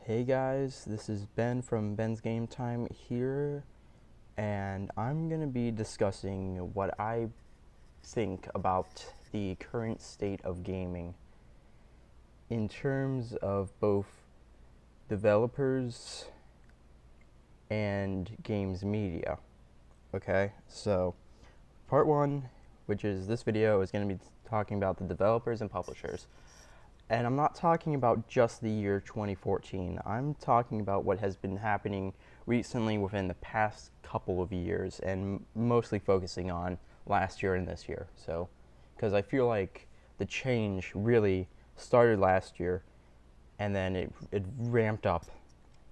Hey guys, this is Ben from BensGameTime here, and I'm going to be discussing what I think about the current state of gaming in terms of both developers and games media. Okay, so part one, which is this video, is going to be talking about the developers and publishers. And I'm not talking about just the year 2014. I'm talking about what has been happening recently within the past couple of years, and mostly focusing on last year and this year. So, because I feel like the change really started last year, and then it ramped up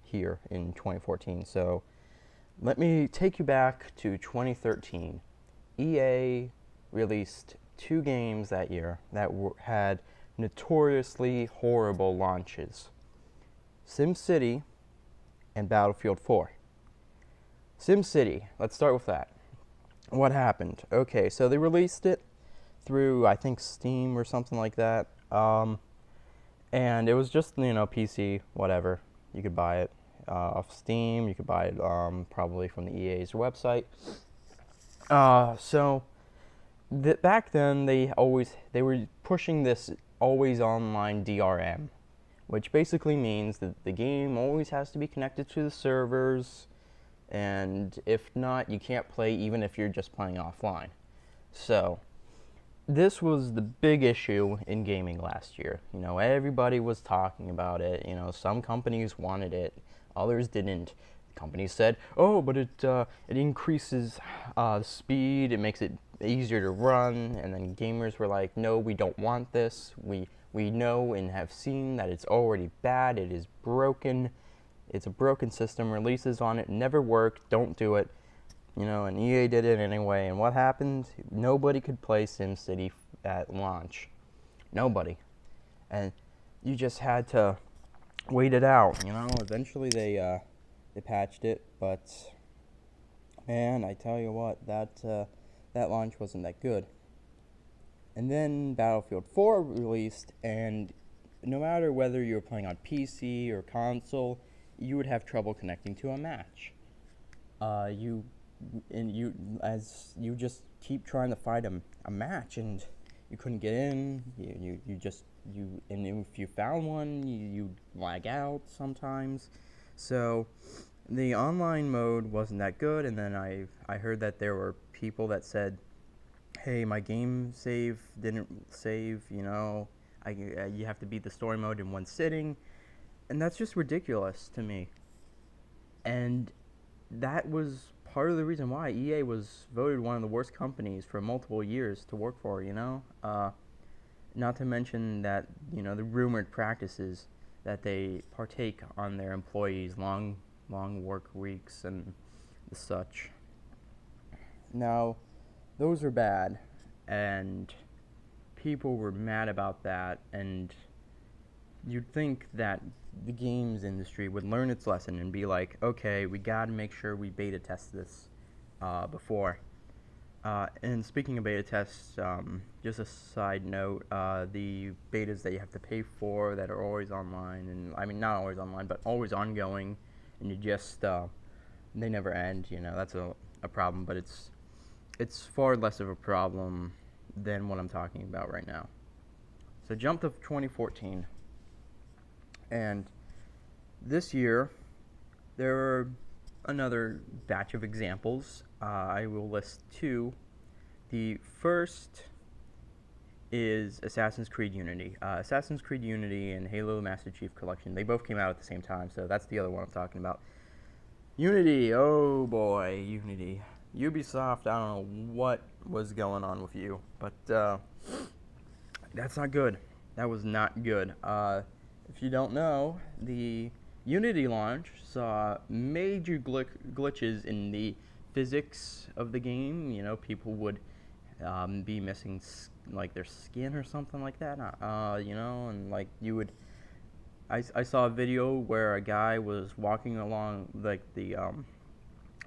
here in 2014. So, let me take you back to 2013. EA released two games that year that had notoriously horrible launches: SimCity and Battlefield 4. SimCity, let's start with that. What happened? Okay, so they released it through, I think, Steam or something like that. And it was just, PC, whatever. You could buy it off Steam. You could buy it probably from the EA's website. Back then, they were pushing this always online DRM, which basically means that the game always has to be connected to the servers, and if not, you can't play even if you're just playing offline. So this was the big issue in gaming last year. Everybody was talking about it. Some companies wanted it, others didn't. Companies said, "Oh, but it increases speed. It makes it easier to run." And then gamers were like, "No, we don't want this. We know and have seen that it's already bad. It is broken. It's a broken system. Releases on it never worked. Don't do it." And EA did it anyway. And what happened? Nobody could play SimCity at launch. Nobody. And you just had to wait it out. Eventually they patched it, but man, I tell you what, that launch wasn't that good. And then Battlefield 4 released, and no matter whether you were playing on PC or console, you would have trouble connecting to a match. You just keep trying to fight a match, and you couldn't get in. And if you found one, you'd lag out sometimes. So the online mode wasn't that good, and then I heard that there were people that said, "Hey, my game save didn't save, you have to beat the story mode in one sitting." And that's just ridiculous to me. And that was part of the reason why EA was voted one of the worst companies for multiple years to work for, Not to mention that, the rumored practices that they partake on their employees, long work weeks and such. Now, those are bad, and people were mad about that, and you'd think that the games industry would learn its lesson and be like, okay, we gotta make sure we beta test this before. And speaking of beta tests, just a side note, the betas that you have to pay for that are always online, and I mean not always online, but always ongoing, and you just they never end. That's a problem, but it's far less of a problem than what I'm talking about right now. So jump to 2014, and this year there are another batch of examples. I will list two. The first is Assassin's Creed Unity. Assassin's Creed Unity and Halo Master Chief Collection, they both came out at the same time, so that's the other one I'm talking about. Unity, oh boy, Unity. Ubisoft, I don't know what was going on with you, but that's not good. That was not good. If you don't know, the Unity launch saw major glitches in the physics of the game. People would be missing their skin or something like that. And like you would. I saw a video where a guy was walking along the.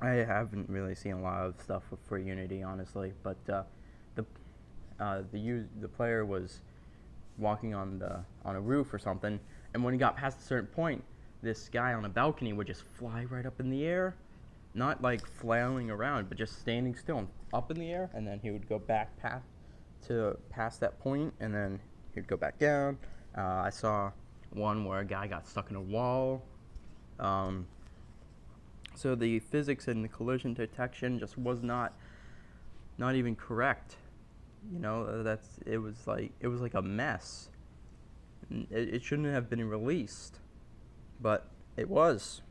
I haven't really seen a lot of stuff for Unity, honestly, but the player was walking on a roof or something, and when he got past a certain point, this guy on a balcony would just fly right up in the air, not like flailing around, but just standing still and up in the air, and then he would go back past that point, and then he'd go back down. I saw one where a guy got stuck in a wall. So the physics and the collision detection just was not even correct. It was like a mess. It shouldn't have been released, but it was.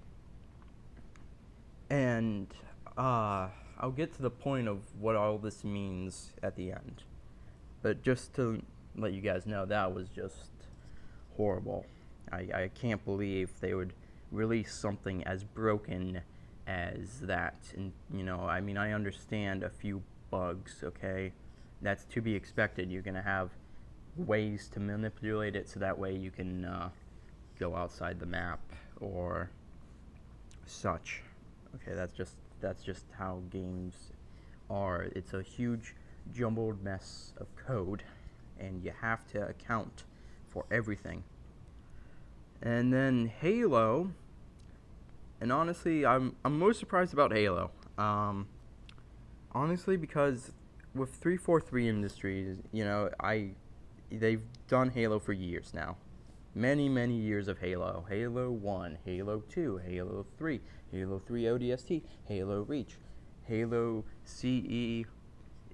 And I'll get to the point of what all this means at the end. But just to let you guys know, that was just horrible. I can't believe they would release something as broken as that. And, I understand a few bugs, okay? That's to be expected. You're going to have ways to manipulate it so that way you can go outside the map or such. Okay, that's just how games are. It's a huge jumbled mess of code, and you have to account for everything. And then Halo, and honestly, I'm most surprised about Halo. Honestly, because with 343 Industries, they've done Halo for years now. Many, many years of Halo. Halo 1, Halo 2, Halo 3, Halo 3 ODST, Halo Reach, Halo CE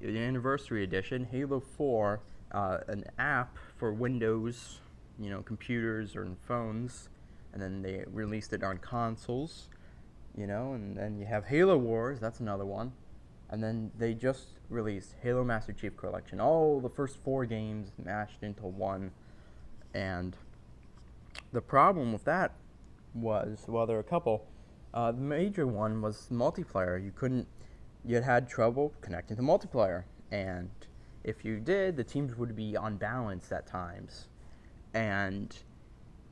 Anniversary Edition, Halo 4, an app for Windows, computers or phones, and then they released it on consoles, and then you have Halo Wars, that's another one, and then they just released Halo Master Chief Collection, all the first 4 games mashed into one. And the problem with that was, well, there were a couple. The major one was multiplayer. You had trouble connecting to multiplayer, and if you did, the teams would be unbalanced at times. And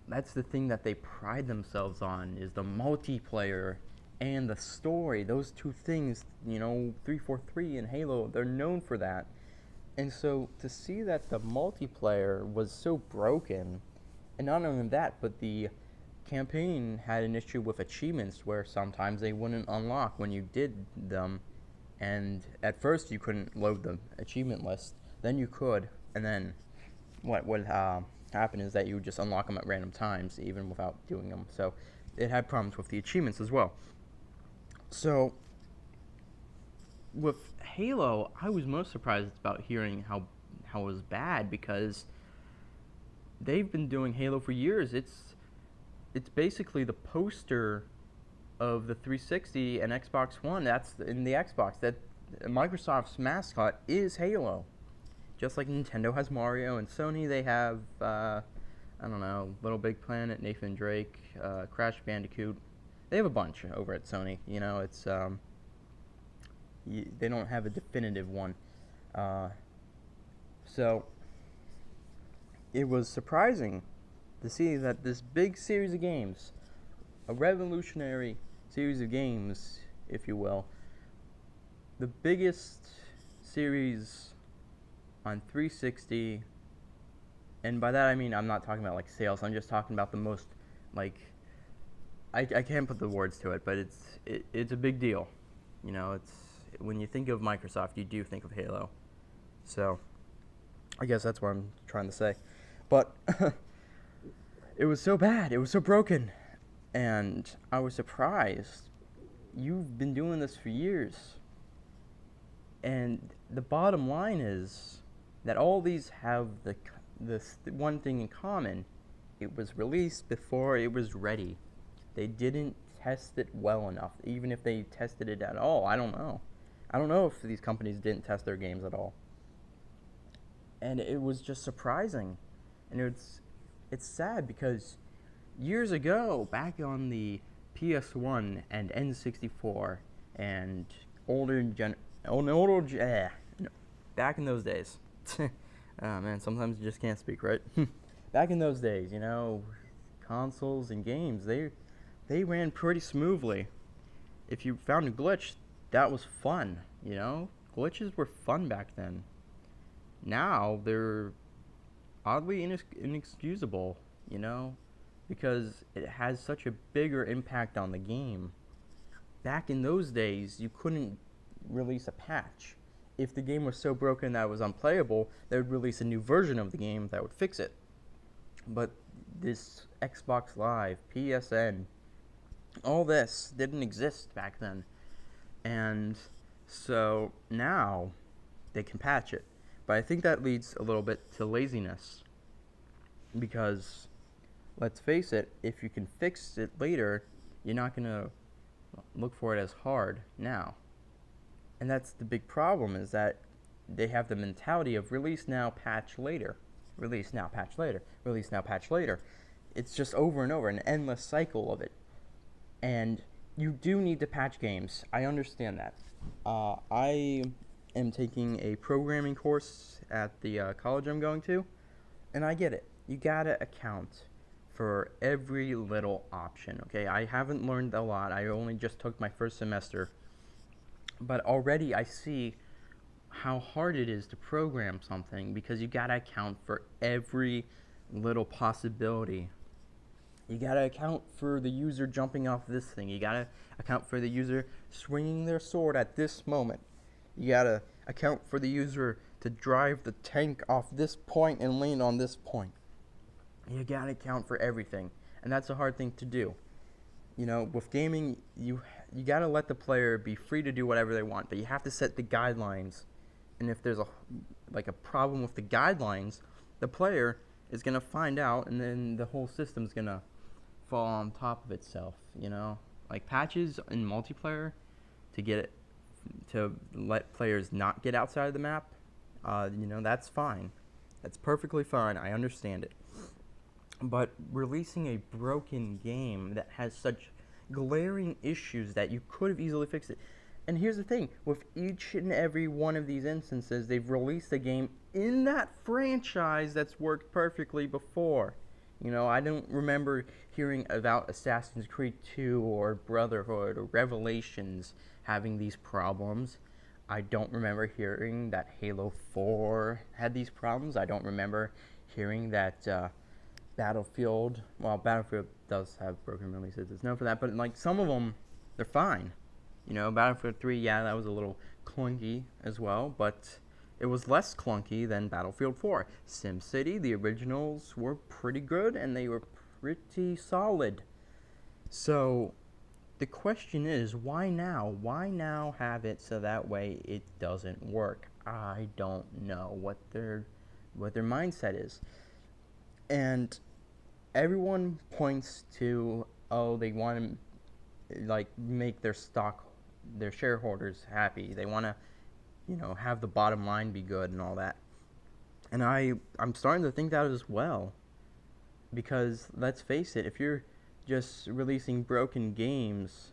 that's the thing that they pride themselves on, is the multiplayer and the story. Those two things, 343 and Halo, they're known for that. And so to see that the multiplayer was so broken, and not only that, but the campaign had an issue with achievements where sometimes they wouldn't unlock when you did them. And at first you couldn't load the achievement list, then you could, and then what would happen is that you would just unlock them at random times, even without doing them. So it had problems with the achievements as well. So with Halo, I was most surprised about hearing how it was bad, because they've been doing Halo for years. It's basically the poster of the 360 and Xbox One. That's in the Xbox. That Microsoft's mascot is Halo. Just like Nintendo has Mario, and Sony, they have Little Big Planet, Nathan Drake, Crash Bandicoot. They have a bunch over at Sony. It's they don't have a definitive one. So it was surprising to see that this big series of games, a revolutionary series of games, if you will, the biggest series on 360, and by that I mean I'm not talking about like sales, I'm just talking about the most, like, I can't put the words to it, but it's a big deal. It's, when you think of Microsoft, you do think of Halo. So I guess that's what I'm trying to say. But it was so bad, it was so broken, and I was surprised. You've been doing this for years, and the bottom line is that all these have this one thing in common: it was released before it was ready. They didn't test it well enough, even if they tested it at all. I don't know if these companies didn't test their games at all. And it was just surprising. And it's sad, because years ago, back on the PS1 and N64 and back in those days. Oh man, sometimes you just can't speak, right? Back in those days, consoles and games, they ran pretty smoothly. If you found a glitch, that was fun, Glitches were fun back then. Now, they're oddly inexcusable, because it has such a bigger impact on the game. Back in those days, you couldn't release a patch. If the game was so broken that it was unplayable, they would release a new version of the game that would fix it. But this Xbox Live, PSN, all this didn't exist back then. And so now they can patch it. But I think that leads a little bit to laziness. Because, let's face it, if you can fix it later, you're not going to look for it as hard now. And that's the big problem, is that they have the mentality of release now, patch later. Release now, patch later. Release now, patch later. It's just over and over, an endless cycle of it. And you do need to patch games. I understand that. I am taking a programming course at the college I'm going to, and I get it. You gotta account for every little option, okay? I haven't learned a lot. I only just took my first semester. But already I see how hard it is to program something, because you gotta account for every little possibility. You gotta account for the user jumping off this thing. You gotta account for the user swinging their sword at this moment. You gotta account for the user to drive the tank off this point and land on this point. You gotta account for everything, and that's a hard thing to do. You know, with gaming, you gotta let the player be free to do whatever they want, but you have to set the guidelines. And if there's a problem with the guidelines, the player is gonna find out, and then the whole system's gonna fall on top of itself. You know, like patches in multiplayer to let players not get outside of the map. That's fine. That's perfectly fine. I understand it. But releasing a broken game that has such glaring issues that you could have easily fixed it. And here's the thing, with each and every one of these instances, they've released a game in that franchise that's worked perfectly before. You know, I don't remember hearing about Assassin's Creed 2 or Brotherhood or Revelations having these problems. I don't remember hearing that Halo 4 had these problems. I don't remember hearing that Battlefield does have broken releases, it's known for that, but like some of them, they're fine. You know, Battlefield 3, yeah, that was a little clunky as well, but it was less clunky than Battlefield 4. SimCity, the originals, were pretty good, and they were pretty solid. So, the question is, why now? Why now have it so that way it doesn't work? I don't know what their mindset is. And everyone points to, they want to make their shareholders happy. They want to, have the bottom line be good and all that. And I'm starting to think that as well. Because let's face it, if you're just releasing broken games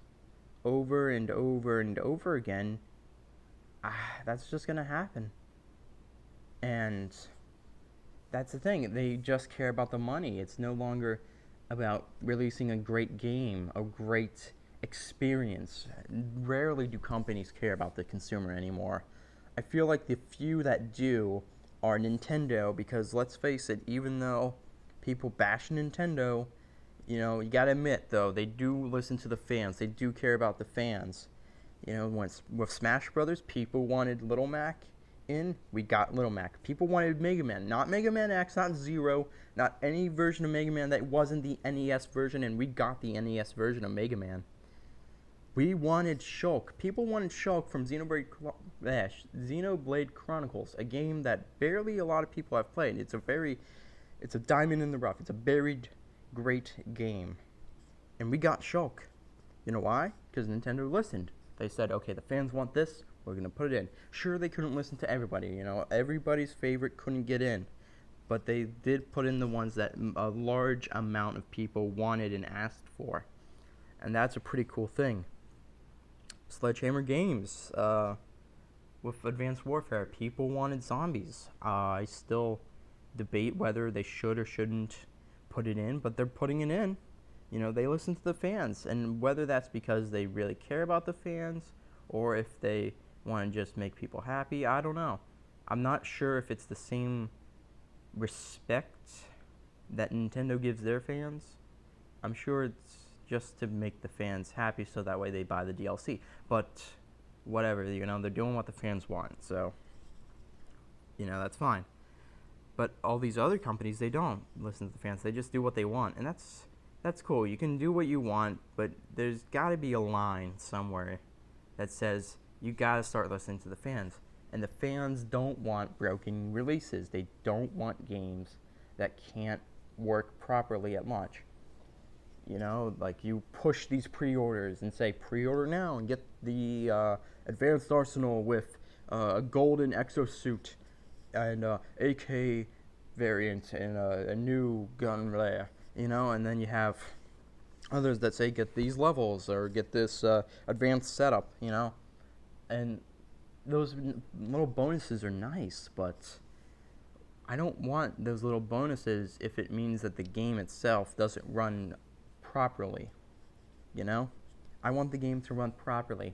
over and over and over again, that's just going to happen. And that's the thing. They just care about the money. It's no longer about releasing a great game, a great experience. Rarely do companies care about the consumer anymore. I feel like the few that do are Nintendo, because let's face it, even though people bash Nintendo, you gotta admit, though, they do listen to the fans. They do care about the fans. With Smash Brothers, people wanted Little Mac in, we got Little Mac. People wanted Mega Man, not Mega Man X, not Zero, not any version of Mega Man that wasn't the NES version, and we got the NES version of Mega Man. We wanted Shulk. People wanted Shulk from Xenoblade Chronicles, a game that barely a lot of people have played. It's a diamond in the rough. It's a buried great game. And we got Shulk. You know why? Because Nintendo listened. They said, okay, the fans want this, we're going to put it in. Sure, they couldn't listen to everybody, everybody's favorite couldn't get in. But they did put in the ones that a large amount of people wanted and asked for. And that's a pretty cool thing. Sledgehammer Games, with Advanced Warfare, people wanted zombies. I still debate whether they should or shouldn't put it in, but they're putting it in. They listen to the fans, and whether that's because they really care about the fans or if they want to just make people happy, I don't know. I'm not sure if it's the same respect that Nintendo gives their fans, I'm sure it's just to make the fans happy so that way they buy the DLC. But whatever, they're doing what the fans want. So, that's fine. But all these other companies, they don't listen to the fans. They just do what they want. And that's cool. You can do what you want, but there's got to be a line somewhere that says you got to start listening to the fans. And the fans don't want broken releases. They don't want games that can't work properly at launch. Like you push these pre-orders and say pre-order now and get the advanced arsenal with a golden exosuit and AK variant and a new gun rare, and then you have others that say get these levels or get this advanced setup, and those little bonuses are nice, but I don't want those little bonuses if it means that the game itself doesn't run properly. I want the game to run properly.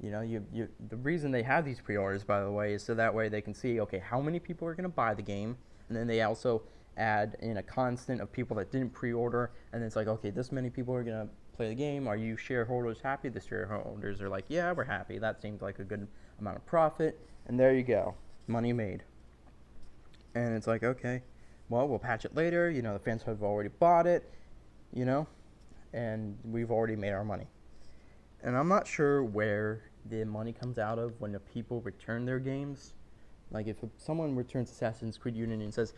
The reason they have these pre-orders, by the way, is so that way they can see, okay, how many people are going to buy the game, and then they also add in a constant of people that didn't pre-order, and then it's like, okay, this many people are going to play the game. Are you shareholders happy? The shareholders are like, yeah, we're happy. That seems like a good amount of profit, and there you go, money made. And it's like, okay, well, we'll patch it later. The fans have already bought it, and we've already made our money. And I'm not sure where the money comes out of when the people return their games. Like if someone returns Assassin's Creed Unity and says,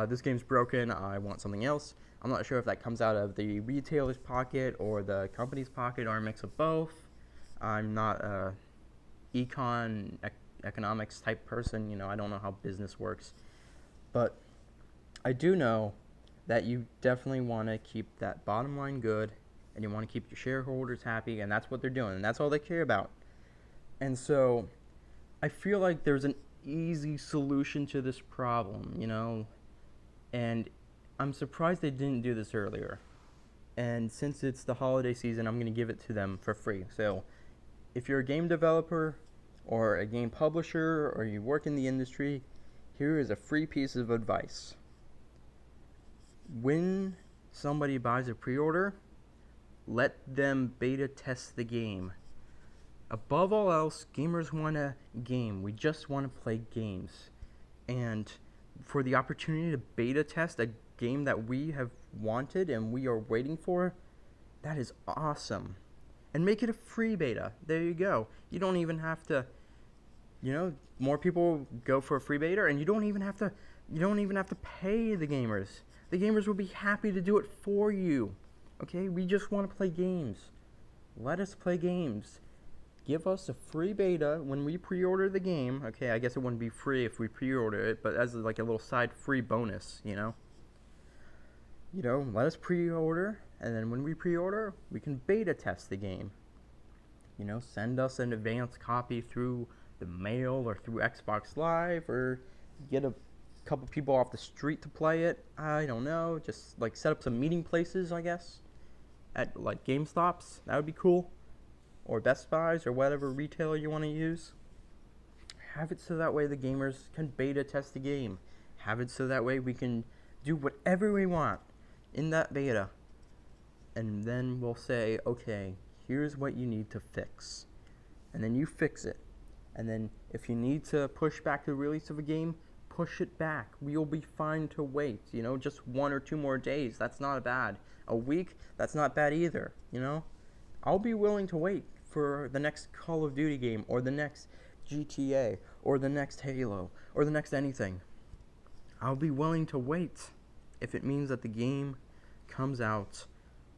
this game's broken, I want something else, I'm not sure if that comes out of the retailer's pocket or the company's pocket or a mix of both. I'm not a economics type person, I don't know how business works. But I do know that you definitely want to keep that bottom line good, and you want to keep your shareholders happy, and that's what they're doing, and that's all they care about. And so I feel like there's an easy solution to this problem, and I'm surprised they didn't do this earlier. And since it's the holiday season, I'm going to give it to them for free. So if you're a game developer or a game publisher or you work in the industry, here is a free piece of advice. When somebody buys a pre-order, let them beta test the game. Above all else, gamers want a game. We just want to play games. And for the opportunity to beta test a game that we have wanted and we are waiting for, that is awesome. And make it a free beta. There you go. You don't even have to, more people go for a free beta, and you don't even have to pay the gamers. The gamers will be happy to do it for you. Okay, we just want to play games. Let us play games. Give us a free beta when we pre-order the game. Okay, I guess it wouldn't be free if we pre-order it, but as like a little side free bonus, let us pre-order, and then when we pre-order, we can beta test the game. Send us an advanced copy through the mail or through Xbox Live, or get a couple people off the street to play it. I don't know, just like set up some meeting places, I guess, at like GameStops. That would be cool, or Best Buys, or whatever retailer you want to use. Have it so that way the gamers can beta test the game. Have it so that way we can do whatever we want in that beta, and then we'll say, okay, here's what you need to fix, and then you fix it. And then if you need to push back the release of a game, push it back. We'll be fine to wait, just 1 or 2 more days. That's not bad. A week, that's not bad either, I'll be willing to wait for the next Call of Duty game, or the next GTA, or the next Halo, or the next anything. I'll be willing to wait if it means that the game comes out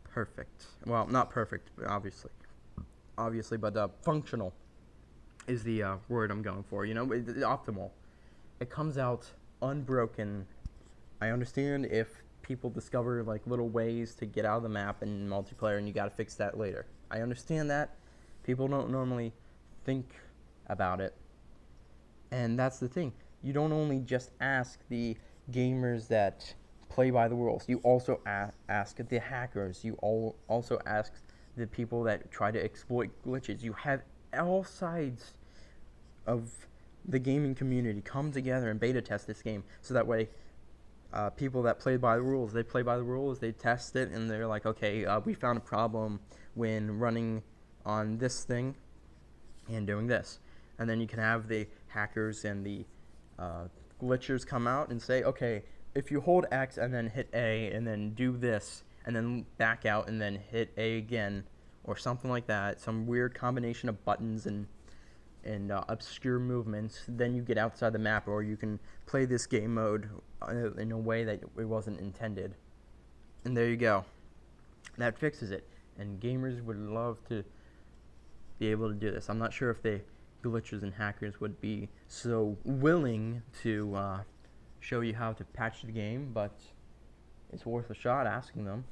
perfect. Well, not perfect, obviously, but functional is the word I'm going for, optimal. It comes out unbroken. I understand if people discover like little ways to get out of the map in multiplayer, and you gotta fix that later. I understand that. People don't normally think about it. And that's the thing. You don't only just ask the gamers that play by the rules. You also ask the hackers. You also ask the people that try to exploit glitches. You have all sides of the gaming community come together and beta test this game, so that way people that play by the rules. They play by the rules. They test it, and they're like, okay, we found a problem when running on this thing and doing this. And then you can have the hackers and the glitchers come out and say, okay, if you hold X and then hit A and then do this and then back out and then hit A again or something like that, some weird combination of buttons and obscure movements, then you get outside the map, or you can play this game mode in a way that it wasn't intended. And there you go. That fixes it. And gamers would love to be able to do this. I'm not sure if the glitchers and hackers would be so willing to show you how to patch the game, but it's worth a shot asking them,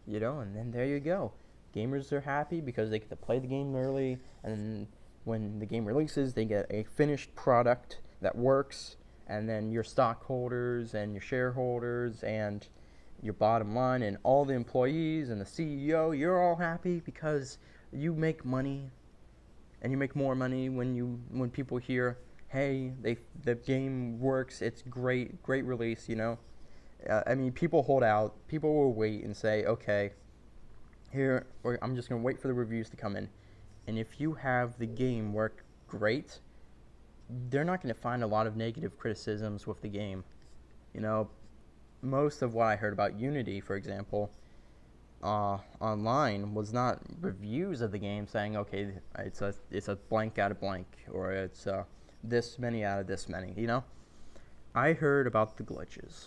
and then there you go. Gamers are happy because they get to play the game early, and when the game releases, they get a finished product that works, and then your stockholders and your shareholders and your bottom line and all the employees and the CEO, you're all happy because you make money, and you make more money when people hear, hey, the game works, it's great release, people hold out, people will wait and say, okay, here, I'm just going to wait for the reviews to come in. And if you have the game work great, they're not going to find a lot of negative criticisms with the game. Most of what I heard about Unity, for example, online was not reviews of the game saying, okay, it's a blank out of blank, or it's this many out of this many. I heard about the glitches,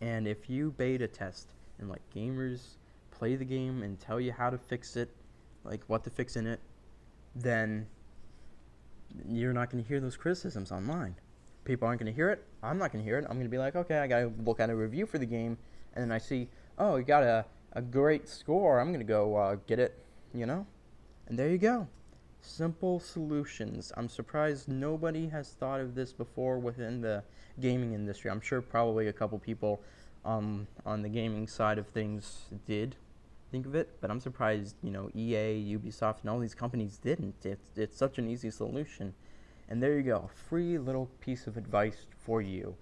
and if you beta test and let gamers play the game and tell you how to fix it, like what to fix in it, then you're not going to hear those criticisms online. People aren't going to hear it. I'm not going to hear it. I'm going to be like, okay, I got to look at a review for the game, and then I see, oh, you got a great score. I'm going to go get it, And there you go. Simple solutions. I'm surprised nobody has thought of this before within the gaming industry. I'm sure probably a couple people on the gaming side of things did think of it, but I'm surprised, EA, Ubisoft, and all these companies didn't. It's such an easy solution. And there you go, a free little piece of advice for you.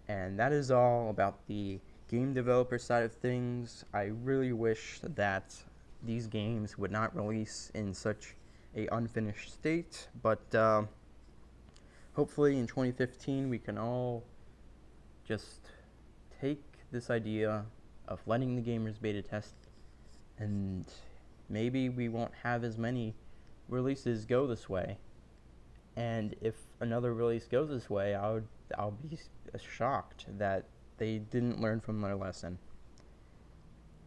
And that is all about the game developer side of things. I really wish that these games would not release in such a unfinished state, but hopefully in 2015 we can all just take this idea of letting the gamers beta test, and maybe we won't have as many releases go this way. And if another release goes this way, I'll be shocked that they didn't learn from their lesson.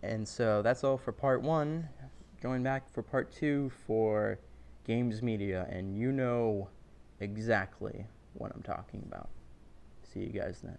And so that's all for part 1. Going back for part 2 for games media, and you know exactly what I'm talking about. See you guys then.